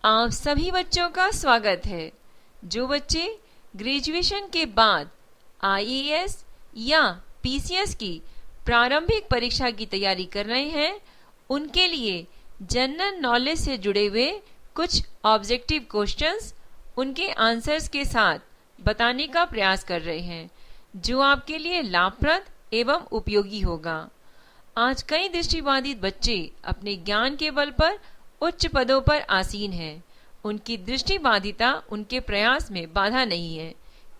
आप सभी बच्चों का स्वागत है। जो बच्चे ग्रेजुएशन के बाद आईएएस या पीसीएस की प्रारंभिक परीक्षा की तैयारी कर रहे हैं, उनके लिए जनरल नॉलेज से जुड़े हुए कुछ ऑब्जेक्टिव क्वेश्चंस उनके आंसर्स के साथ बताने का प्रयास कर रहे हैं, जो आपके लिए लाभप्रद एवं उपयोगी होगा। आज कई दृष्टिबाधित बच्चे अपने ज्ञान के बल पर उच्च पदों पर आसीन हैं। उनकी दृष्टिबाधिता उनके प्रयास में बाधा नहीं है,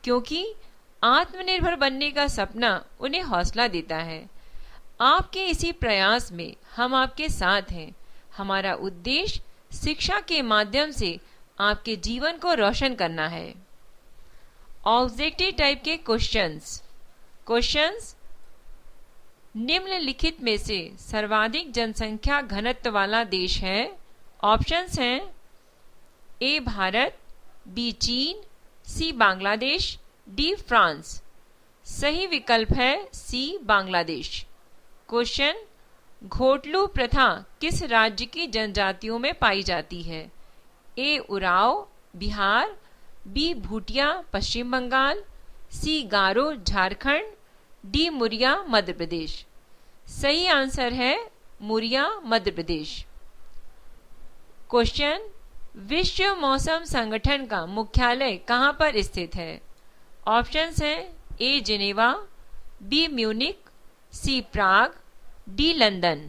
क्योंकि आत्मनिर्भर बनने का सपना उन्हें हौसला देता है। आपके इसी प्रयास में हम आपके साथ हैं। हमारा उद्देश्य शिक्षा के माध्यम से आपके जीवन को रोशन करना है। ऑब्जेक्टिव टाइप के क्वेश्चंस निम्नलिखित में से सर्वाधिक जनसंख्या घनत्व वाला देश है। ऑप्शंस हैं ए भारत, बी चीन, सी बांग्लादेश, डी फ्रांस। सही विकल्प है सी बांग्लादेश। क्वेश्चन, घोटलू प्रथा किस राज्य की जनजातियों में पाई जाती है? ए उराव बिहार, बी भूटिया पश्चिम बंगाल, सी गारो झारखंड, डी मुरिया मध्य प्रदेश। सही आंसर है मुरिया मध्य प्रदेश। क्वेश्चन, विश्व मौसम संगठन का मुख्यालय कहां पर स्थित है? ऑप्शंस हैं ए जिनेवा, बी म्यूनिक, सी प्राग, डी लंदन।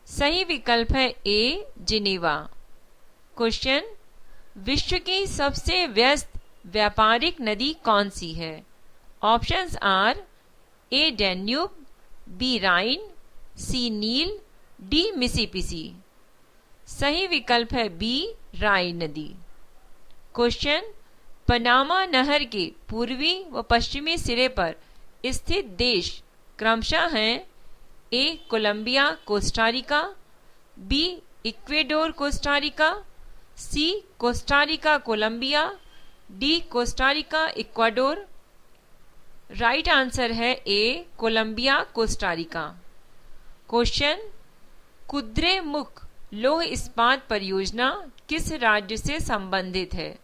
सही विकल्प है ए जिनेवा। क्वेश्चन, विश्व की सबसे व्यस्त व्यापारिक नदी कौन सी है? Options are A Danube, B Rhine, C Nile, D Mississippi. सही विकल्प है बी राइन नदी। क्वेश्चन, पनामा नहर के पूर्वी व पश्चिमी सिरे पर स्थित देश क्रमशः हैं A Colombia Costa Rica, B Ecuador Costa Rica, C Costa Rica Colombia, D Costa Rica Ecuador. Right answer है A Colombia Costa Rica. Question, Kudremukh लौह इस्पात परियोजना किस राज्य से संबंधित है?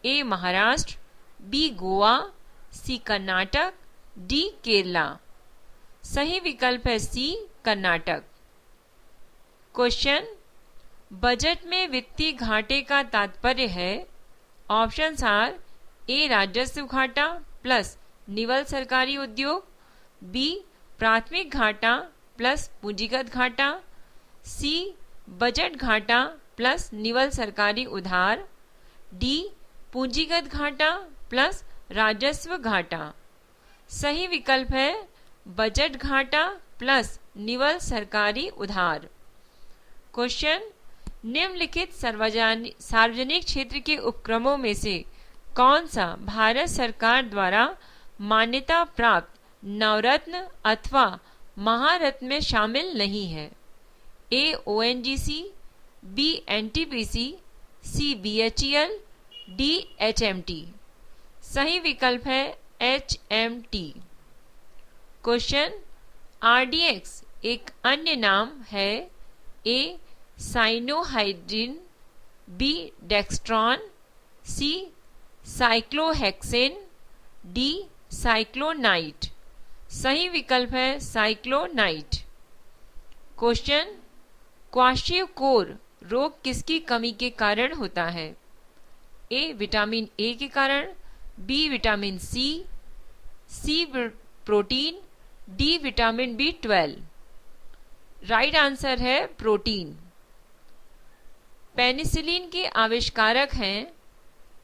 A Maharashtra, B Goa, C Karnataka, D Kerala. सही विकल्प है सी कर्नाटक। क्वेश्चन, बजट में वित्तीय घाटे का तात्पर्य है? ऑप्शंस आर ए राजस्व घाटा प्लस निवल सरकारी उद्योग, बी प्राथमिक घाटा प्लस पूंजीगत घाटा, सी बजट घाटा प्लस निवल सरकारी उधार, डी पूंजीगत घाटा प्लस राजस्व घाटा। सही विकल्प है बजट घाटा प्लस निवल सरकारी उधार। क्वेश्चन, निम्नलिखित सार्वजनिक क्षेत्र के उपक्रमों में से कौन सा भारत सरकार द्वारा मान्यता प्राप्त नवरत्न अथवा महारत्न में शामिल नहीं है? ए ओएनजीसी, बी एनटीपीसी, सी बीएचईएल, डी एचएमटी। सही विकल्प है एचएमटी। क्वेश्चन, आरडीएक्स एक अन्य नाम है? ए साइनोहाइड्रिन, बी डेक्स्ट्रॉन, सी साइक्लोहेक्सेन, डी साइक्लोनाइट। सही विकल्प है साइक्लोनाइट। क्वेश्चन, क्वाशियोकोर रोग किसकी कमी के कारण होता है? ए विटामिन ए के कारण, B vitamin C, C protein, D vitamin बी12। राइट आंसर है प्रोटीन। पेनिसिलिन के आविष्कारक हैं?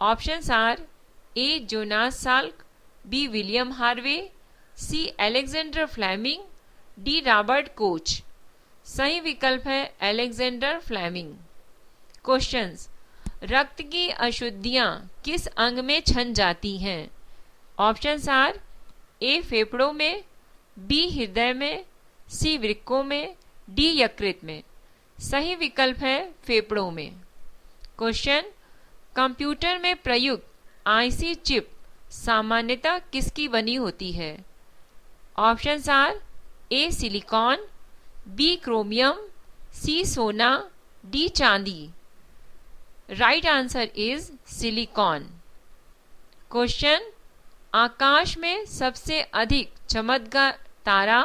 Options are A Jonas Salk, B William Harvey, C Alexander Fleming, D Robert Koch. सही विकल्प है अलेक्जेंडर फ्लेमिंग। क्वेश्चंस, रक्त की अशुद्धियां किस अंग में छन जाती हैं? ऑप्शंस आर ए फेफड़ों में, बी हृदय में, सी वृक्कों में, डी यकृत में। सही विकल्प है फेफड़ों में। क्वेश्चन, कंप्यूटर में प्रयुक्त आईसी चिप सामान्यतः किसकी बनी होती है? Options are A silicon, B chromium, C सोना, डी चांदी। Right answer is silicon. Question, आकाश में सबसे अधिक चमकदार तारा,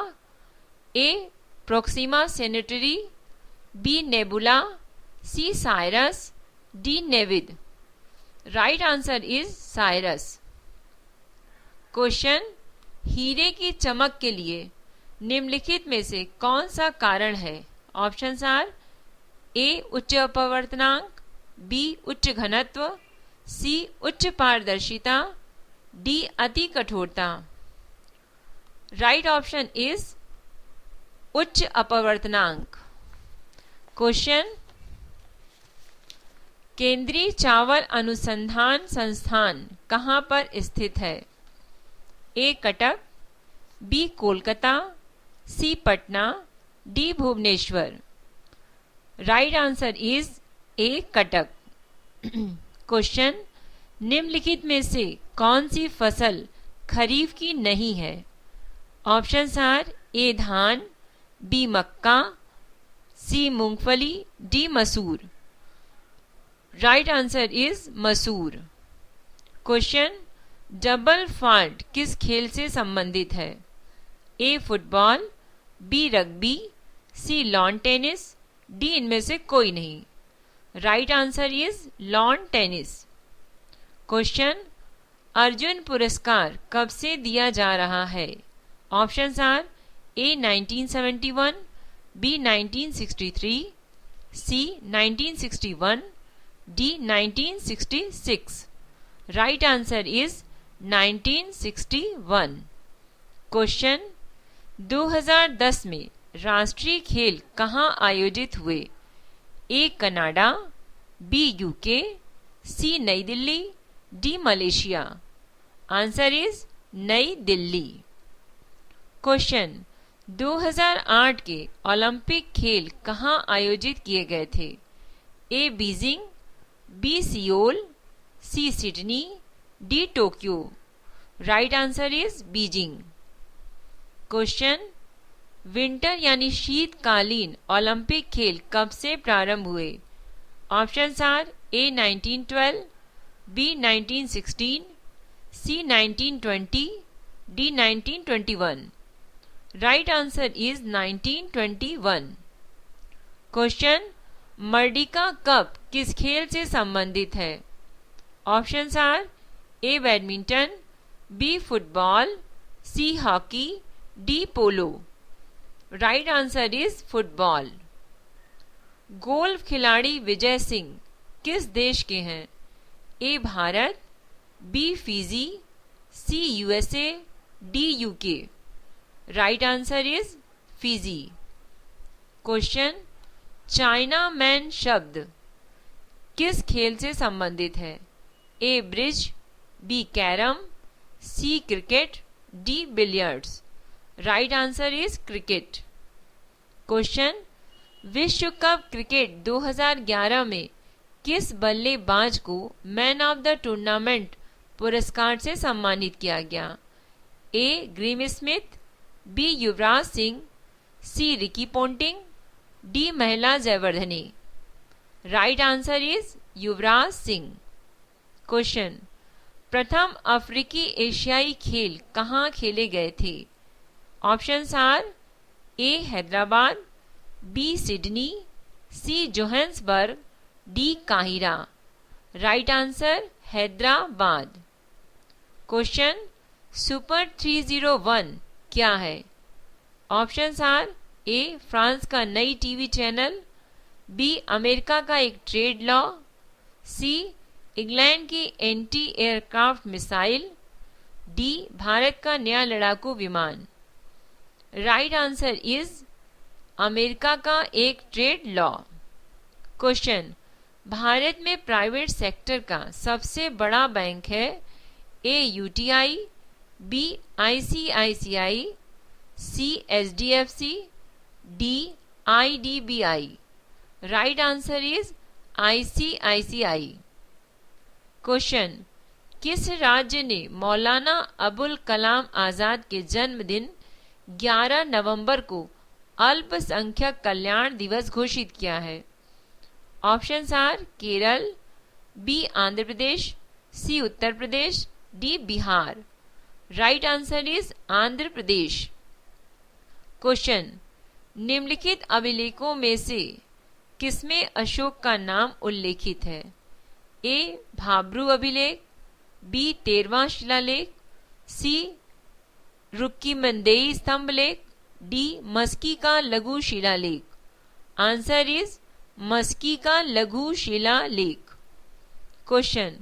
A Proxima Centauri, B nebula, C Sirius, D नेविड। Right answer is Sirius. Question, हीरे की चमक के लिए निम्नलिखित में से कौन सा कारण है? ऑप्शंस आर ए उच्च अपवर्तनांक, बी उच्च घनत्व, सी उच्च पारदर्शिता, डी अति कठोरता। राइट ऑप्शन इज उच्च अपवर्तनांक। क्वेश्चन, केंद्रीय चावल अनुसंधान संस्थान कहां पर स्थित है? A Cuttack, B Kolkata, C Patna, D Bhubaneswar. Right answer is A Cuttack. Question, निम्नलिखित में से कौन सी फसल खरीफ की नहीं है? ऑप्शंस आर ए धान, बी मक्का, सी मूंगफली, डी मसूर। राइट आंसर इज मसूर। क्वेश्चन, डबल फॉल्ट किस खेल से संबंधित है? A football, B rugby, C lawn tennis, D इनमें से कोई नहीं। Right answer is lawn tennis. Question, Arjun पुरस्कार कब से दिया जा रहा है? Options are A 1971, B 1963, C 1961, D 1966। Right answer is 1961। Question, 2010 में राष्ट्रीय खेल कहां आयोजित हुए? A Canada, B UK, C नई Delhi, D Malaysia. Answer is नई दिल्ली। क्वेश्चन, 2008 के ओलंपिक खेल कहां आयोजित किए गए थे? A Beijing, B Seoul, C Sydney, D Tokyo. Right answer is Beijing. Question, winter यानी शीतकालीन ओलंपिक खेल कब से प्रारंभ हुए? Options are A 1912, B 1916, C 1920, D 1921। Right answer is 1921। Question, Merdeka cup किस खेल से संबंधित है? Options are A badminton, B football, C hockey, D polo. Right answer is football. Golf खिलाड़ी विजय सिंह किस देश के हैं? ए Bharat, B Fiji, C USA, D UK. Right answer is Fiji. Question, chinaman शब्द किस खेल से संबंधित है? A bridge, B carrom, C cricket, D billiards. Right answer is cricket. Question, विश्व कप क्रिकेट 2011 में किस बल्लेबाज को मैन ऑफ द टूर्नामेंट पुरस्कार से सम्मानित किया गया? A Graeme Smith, B Yuvraj Singh, C Ricky Ponting, D Mahela Jayawardene. Right answer is Yuvraj Singh. Question, प्रथम अफ्रीकी एशियाई खेल कहां खेले गए थे? Options are A Hyderabad, B Sydney, C Johannesburg, D काहिरा। Right answer Hyderabad. Question, super 301 क्या है? ऑप्शंस आर ए फ्रांस का नई टीवी चैनल, बी अमेरिका का एक ट्रेड लॉ, सी इंग्लैंड की anti aircraft missile, D Bharat का नया लड़ाकू विमान। राइट आंसर इज अमेरिका का एक ट्रेड लॉ। क्वेश्चन, भारत में प्राइवेट सेक्टर का सबसे बड़ा बैंक है? A UTI, B ICICI, C HDFC, D IDBI. Right answer is ICICI. Question, किस राज्य ने मौलाना अबुल कलाम आजाद के जन्मदिन 11 नवंबर को अल्पसंख्यक कल्याण दिवस घोषित किया है? Options are Kerala, B Andhra Pradesh, C Uttar Pradesh, D Bihar. Right answer is Andhra Pradesh. Question, निम्नलिखित अभिलेखों में से किसमें अशोक का नाम उल्लेखित है? ए भाब्रू अभिलेख, बी 13वां शिलालेख, सी रुक्कीमंदेई स्तंभ लेख, डी मस्की का लघु शिलालेख। आंसर इज मस्की का लघु शिलालेख। क्वेश्चन,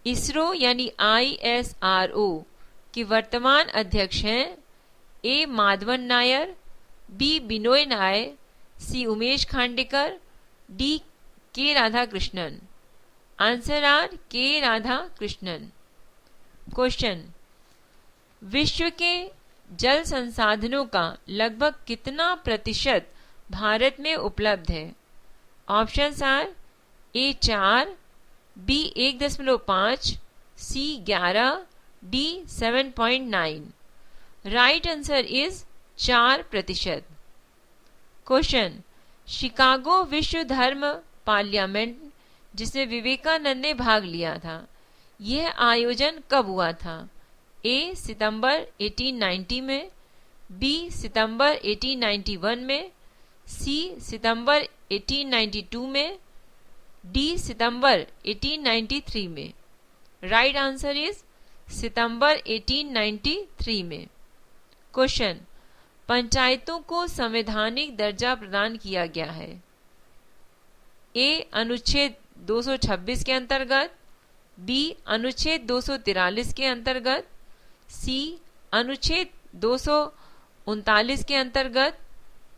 इसरो यानी ISRO के वर्तमान अध्यक्ष हैं ए माधवन नायर, बी बिनोय नायर, सी उमेश खांडेकर, डी के राधाकृष्णन। आंसर आर के राधाकृष्णन। क्वेश्चन, विश्व के जल संसाधनों का लगभग कितना प्रतिशत भारत में उपलब्ध है? Options are A 4, B 1.5, C 11, D 7.9। Right answer is 4%। Question, Chicago विश्व धर्म पार्लियामेंट जिसमें विवेकानंद ने भाग लिया था, यह आयोजन कब हुआ था? ए सितंबर 1890 में, बी सितंबर 1891 में, सी सितंबर 1892 में, डी सितंबर 1893 में। राइट आंसर इज सितंबर 1893 में। क्वेश्चन, पंचायतों को संवैधानिक दर्जा प्रदान किया गया है। ए अनुच्छेद 226 के अंतर्गत, बी अनुच्छेद 243 के अंतर्गत, सी अनुच्छेद 239 के अंतर्गत,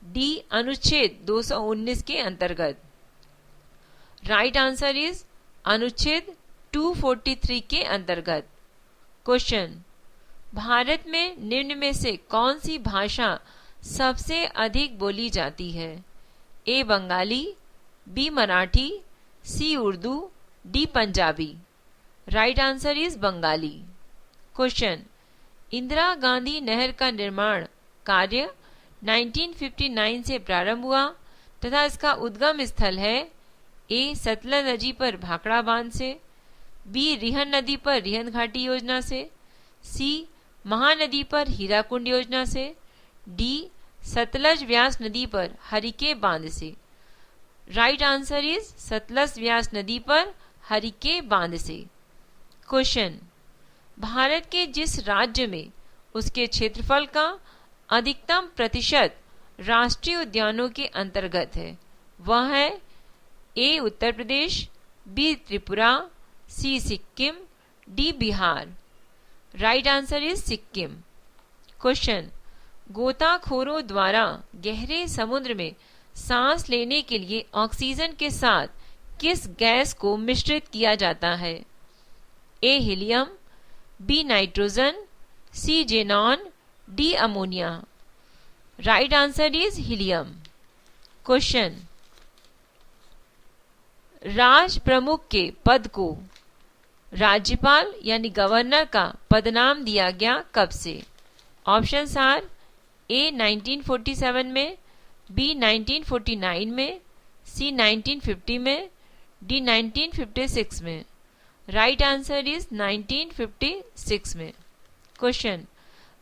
डी अनुच्छेद 219 के अंतर्गत। राइट आंसर इज अनुच्छेद 243 के अंतर्गत। क्वेश्चन, भारत में निम्न में से कौन सी भाषा सबसे अधिक बोली जाती है? A Bengali, B Marathi, C Urdu, D Punjabi. Right answer is Bengali. Question, Indira Gandhi नहर का निर्माण कार्य 1959 से प्रारंभ हुआ तथा इसका उद्गम स्थल है ए सतलज नदी पर भाखड़ा बांध से, बी रिहन नदी पर रिहन घाटी योजना से, सी महानदी पर हीराकुंड योजना से, डी सतलज व्यास नदी पर हरिके बांध से। राइट आंसर इज सतलज व्यास नदी पर हरिके बांध से। क्वेश्चन, भारत के जिस राज्य में उसके क्षेत्रफल का अधिकतम प्रतिशत राष्ट्रीय उद्यानों के अंतर्गत है, वह है A Uttar Pradesh, B Tripura, C Sikkim, D Bihar. Right answer is Sikkim. Question, गोताखोरों द्वारा गहरे समुद्र में सांस लेने के लिए ऑक्सीजन के साथ किस गैस को मिश्रित किया जाता है? A helium, B nitrogen, C xenon, D ammonia. Right answer is helium. Question, राज प्रमुख के पद को राज्यपाल यानी गवर्नर का पदनाम दिया गया कब से? ऑप्शंस आर ए 1947 में, बी 1949 में, सी 1950 में, डी 1956 में। राइट आंसर इज 1956 में। क्वेश्चन,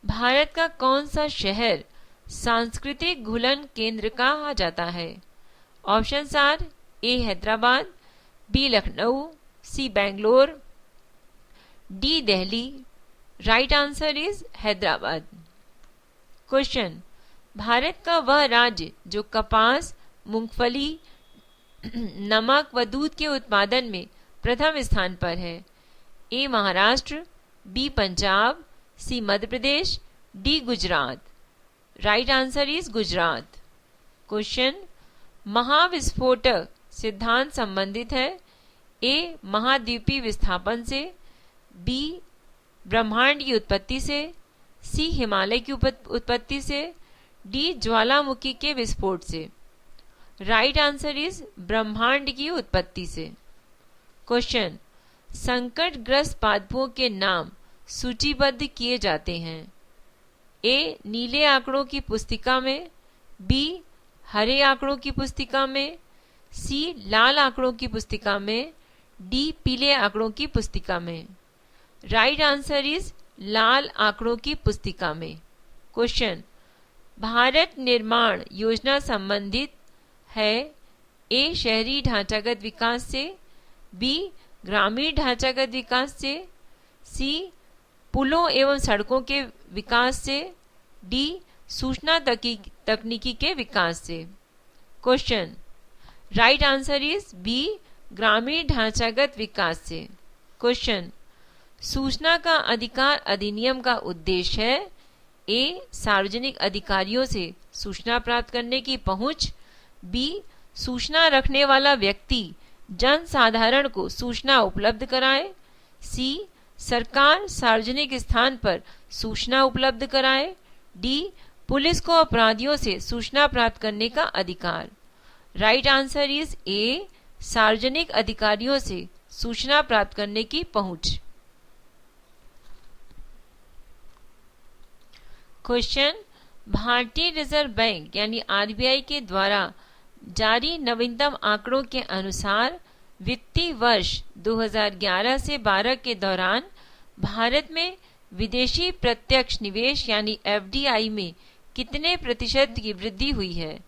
भारत का कौन सा शहर सांस्कृतिक घुलन केंद्र कहा जाता है? Options are A Hyderabad, B Lucknow, C Bangalore, D Delhi. Right answer is Hyderabad. Question, Bharat का वह राज्य जो कपास, मूंगफली, नमक व दूध के उत्पादन में प्रथम स्थान पर है? A Maharashtra, B Punjab, C Madhya Pradesh, D Gujarat. Right answer is Gujarat. Question, महाविस्फोटक सिद्धांत संबंधित है ए महाद्वीपीय विस्थापन से, बी ब्रह्मांड की उत्पत्ति से, सी हिमालय की उत्पत्ति से, डी ज्वालामुखी के विस्फोट से। राइट आंसर इज ब्रह्मांड की उत्पत्ति से। क्वेश्चन, संकटग्रस्त पादपों के नाम सूचीबद्ध किए जाते हैं। ए नीले आंकड़ों की पुस्तिका में, बी हरे आंकड़ों की पुस्तिका में, सी लाल आंकड़ों की पुस्तिका में, डी पीले आंकड़ों की पुस्तिका में। राइट आंसर इज लाल आंकड़ों की पुस्तिका में। क्वेश्चन, भारत निर्माण योजना संबंधित है ए शहरी ढांचागत विकास से, बी ग्रामीण ढांचागत विकास से, सी पुलों एवं सड़कों के विकास से, डी सूचना तकनीकी के विकास से। Question, right answer is B ग्रामीण ढांचागत विकास से। क्वेश्चन, सूचना का अधिकार अधिनियम का उद्देश्य है ए सार्वजनिक अधिकारियों से सूचना प्राप्त करने की पहुंच, बी सूचना रखने वाला व्यक्ति जन साधारण को सूचना उपलब्ध कराए, सी सरकार सार्वजनिक स्थान पर सूचना उपलब्ध कराए, डी पुलिस को अपराधियों से सूचना प्राप्त करने का अधिकार। राइट आंसर इज ए सार्वजनिक अधिकारियों से सूचना प्राप्त करने की पहुंच। क्वेश्चन, भारतीय रिजर्व बैंक यानी आरबीआई के द्वारा जारी नवीनतम आंकड़ों के अनुसार वित्तीय वर्ष 2011 से 12 के दौरान भारत में विदेशी प्रत्यक्ष निवेश यानी एफडीआई में कितने प्रतिशत की वृद्धि हुई है?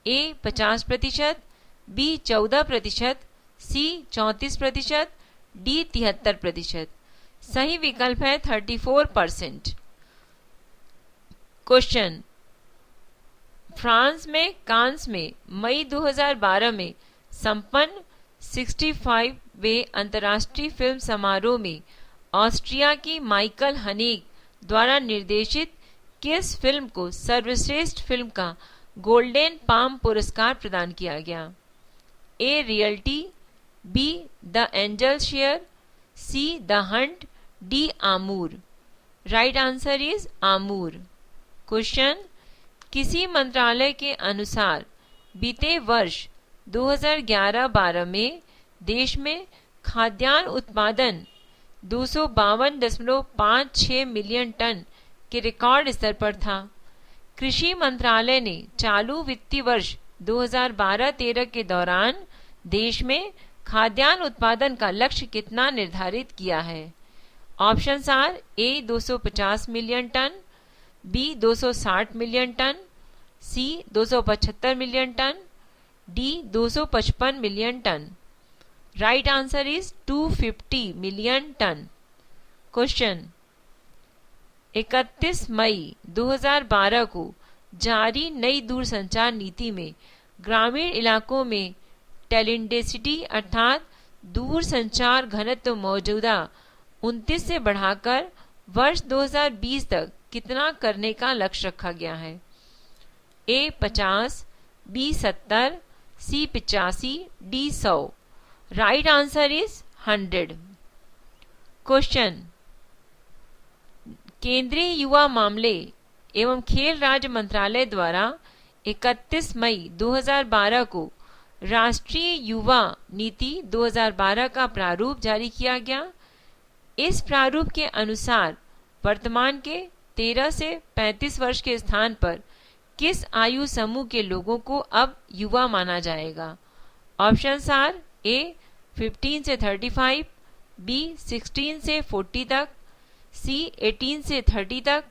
A 50%, B 14%, C 34%, D 73%। सही विकल्प है 34%। क्वेश्चन, फ्रांस में कांस में मई 2012 में संपन्न 65वें अंतर्राष्ट्रीय फिल्म समारोह में ऑस्ट्रिया की माइकल हनेक द्वारा निर्देशित किस फिल्म को सर्वश्रेष्ठ फिल्म का गोल्डन पाम पुरस्कार प्रदान किया गया? A reality, B the angel share, C the hunt, D Amour. Right answer is Amour. Question, किसी मंत्रालय के अनुसार बीते वर्ष 2011-12 में देश में खाद्यान्न उत्पादन 252.56 मिलियन टन के रिकॉर्ड स्तर पर था। कृषि मंत्रालय ने चालू वित्तीय वर्ष 2012-13 के दौरान देश में खाद्यान्न उत्पादन का लक्ष्य कितना निर्धारित किया है? Options are A 250 million ton, B 260 million ton, C 275 million ton, D 255 million ton. Right answer is 250 million ton. Question, 31 मई 2012 को जारी नई दूरसंचार नीति में ग्रामीण इलाकों में टेलिडेंसिटी अर्थात दूरसंचार घनत्व मौजूदा 29 से बढ़ाकर वर्ष 2020 तक कितना करने का लक्ष्य रखा गया है? A 50, B 70, C 85, D 100। Right answer is 100। Question, केंद्रीय युवा मामले एवं खेल राज्य मंत्रालय द्वारा 31 मई 2012 को राष्ट्रीय युवा नीति 2012 का प्रारूप जारी किया गया। इस प्रारूप के अनुसार वर्तमान के 13 से 35 वर्ष के स्थान पर किस आयु समूह के लोगों को अब युवा माना जाएगा? ऑप्शंस आर ए 15 से 35, बी 16 से 40 तक, सी 18 से 30 तक,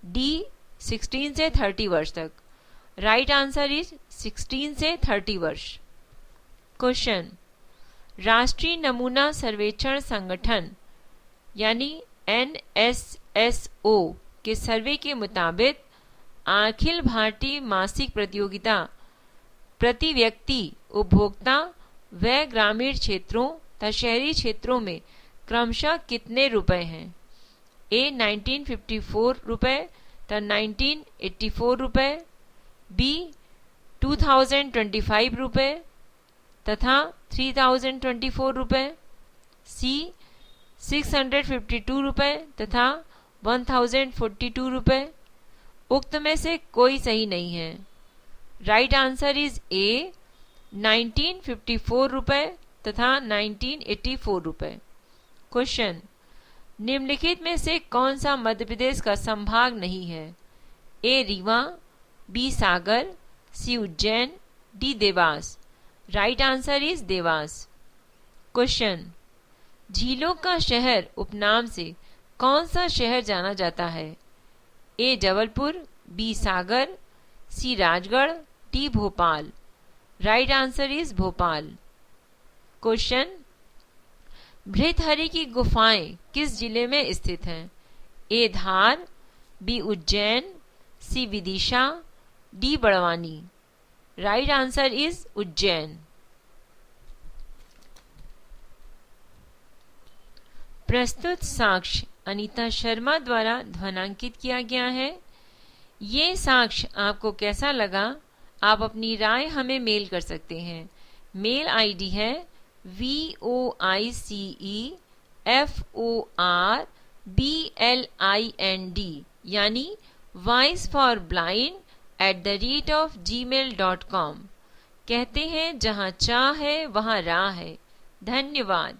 डी 16 से 30 वर्ष तक। राइट आंसर इज 16 से 30 वर्ष। क्वेश्चन, राष्ट्रीय नमूना सर्वेक्षण संगठन यानी NSSO के सर्वे के मुताबिक अखिल भारतीय मासिक प्रतियोगिता प्रति व्यक्ति उपभोक्ता व ग्रामीण क्षेत्रों तथा शहरी क्षेत्रों में क्रमशः कितने रुपए हैं? ए 1954 रुपए तथा 1984 रुपए, बी 2025 रुपए तथा 3024 रुपए, सी 652 रुपए तथा 1042 रुपए। उक्त में से कोई सही नहीं है। राइट आंसर इज ए 1954 रुपए तथा 1984 रुपए। क्वेश्चन, निम्नलिखित में से कौन सा मध्य प्रदेश का संभाग नहीं है? A Rewa, B Sagar, C Ujjain, D Dewas. Right answer is Dewas. Question, झीलों का शहर उपनाम से कौन सा शहर जाना जाता है? A Jabalpur, B Sagar, C Rajgarh, D Bhopal. Right answer is Bhopal. Question, Bhartrihari की गुफाएं किस जिले में स्थित हैं? A Dhar, B Ujjain, C Vidisha, D Barwani. Right answer is Ujjain. प्रस्तुत साक्ष्य अनीता शर्मा द्वारा ध्वनांकित किया गया है। ये साक्ष्य आपको कैसा लगा? आप अपनी राय हमें मेल कर सकते हैं। मेल आईडी है voiceforblind यानी voiceforblind@gmail.com। कहते हैं जहाँ चाह है वहाँ राह है। धन्यवाद।